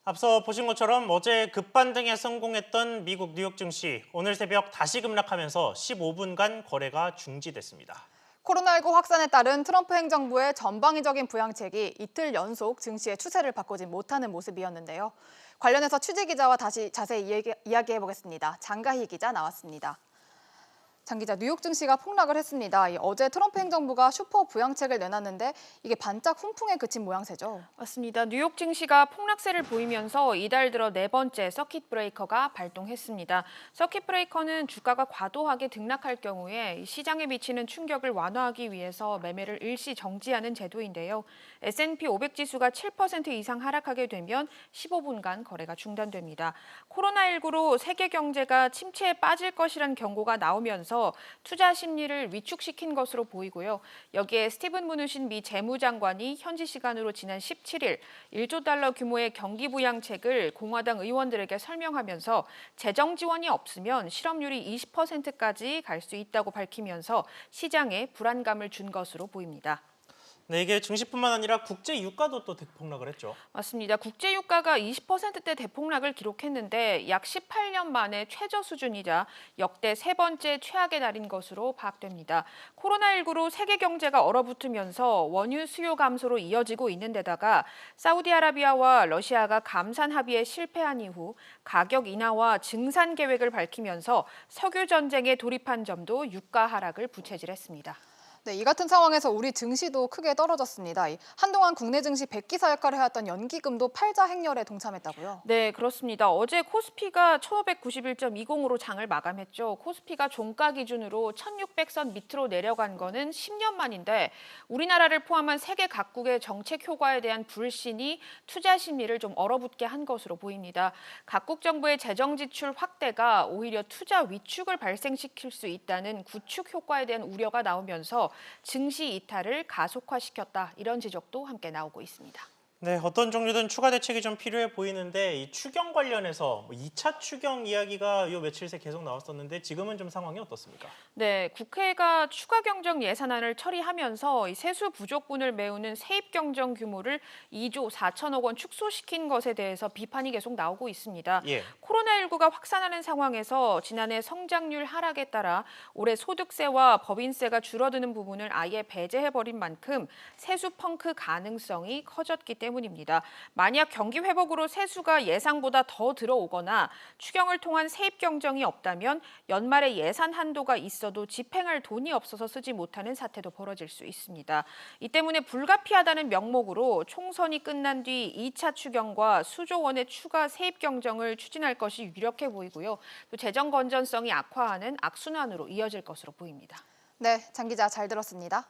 앞서 보신 것처럼 어제 급반등에 성공했던 미국 뉴욕 증시, 오늘 새벽 다시 급락하면서 15분간 거래가 중지됐습니다. 코로나19 확산에 따른 트럼프 행정부의 전방위적인 부양책이 이틀 연속 증시의 추세를 바꾸지 못하는 모습이었는데요. 관련해서 취재기자와 다시 자세히 이야기해보겠습니다. 장가희 기자 나왔습니다. 장 기자, 뉴욕 증시가 폭락을 했습니다. 어제 트럼프 행정부가 슈퍼 부양책을 내놨는데 이게 반짝 훈풍에 그친 모양새죠. 맞습니다. 뉴욕 증시가 폭락세를 보이면서 이달 들어 네 번째 서킷 브레이커가 발동했습니다. 서킷 브레이커는 주가가 과도하게 등락할 경우에 시장에 미치는 충격을 완화하기 위해서 매매를 일시 정지하는 제도인데요. S&P 500 지수가 7% 이상 하락하게 되면 15분간 거래가 중단됩니다. 코로나19로 세계 경제가 침체에 빠질 것이라는 경고가 나오면서 투자 심리를 위축시킨 것으로 보이고요. 여기에 스티븐 무누신 미 재무장관이 현지 시간으로 지난 17일 1조 달러 규모의 경기 부양책을 공화당 의원들에게 설명하면서 재정 지원이 없으면 실업률이 20%까지 갈 수 있다고 밝히면서 시장에 불안감을 준 것으로 보입니다. 네, 이게 증시뿐만 아니라 국제 유가도 또 대폭락을 했죠. 맞습니다. 국제 유가가 20%대 대폭락을 기록했는데 약 18년 만에 최저 수준이자 역대 세 번째 최악의 날인 것으로 파악됩니다. 코로나19로 세계 경제가 얼어붙으면서 원유 수요 감소로 이어지고 있는 데다가 사우디아라비아와 러시아가 감산 합의에 실패한 이후 가격 인하와 증산 계획을 밝히면서 석유 전쟁에 돌입한 점도 유가 하락을 부채질했습니다. 네, 이 같은 상황에서 우리 증시도 크게 떨어졌습니다. 한동안 국내 증시 백기사 역할을 해왔던 연기금도 팔자 행렬에 동참했다고요? 네, 그렇습니다. 어제 코스피가 1591.20으로 장을 마감했죠. 코스피가 종가 기준으로 1600선 밑으로 내려간 거는 10년 만인데 우리나라를 포함한 세계 각국의 정책 효과에 대한 불신이 투자 심리를 좀 얼어붙게 한 것으로 보입니다. 각국 정부의 재정 지출 확대가 오히려 투자 위축을 발생시킬 수 있다는 구축 효과에 대한 우려가 나오면서 증시 이탈을 가속화시켰다. 이런 지적도 함께 나오고 있습니다. 네, 어떤 종류든 추가 대책이 좀 필요해 보이는데 이 추경 관련해서 2차 추경 이야기가 요 며칠 새 계속 나왔었는데 지금은 좀 상황이 어떻습니까? 네, 국회가 추가 경정 예산안을 처리하면서 이 세수 부족분을 메우는 세입 경정 규모를 2조 4천억 원 축소시킨 것에 대해서 비판이 계속 나오고 있습니다. 예. 코로나19가 확산하는 상황에서 지난해 성장률 하락에 따라 올해 소득세와 법인세가 줄어드는 부분을 아예 배제해버린 만큼 세수 펑크 가능성이 커졌기 때문입니다. 만약 경기 회복으로 세수가 예상보다 더 들어오거나 추경을 통한 세입 경정이 없다면 연말에 예산 한도가 있어도 집행할 돈이 없어서 쓰지 못하는 사태도 벌어질 수 있습니다. 이 때문에 불가피하다는 명목으로 총선이 끝난 뒤 2차 추경과 수조 원의 추가 세입 경정을 추진할 것이 유력해 보이고요. 또 재정 건전성이 악화하는 악순환으로 이어질 것으로 보입니다. 네, 장 기자 잘 들었습니다.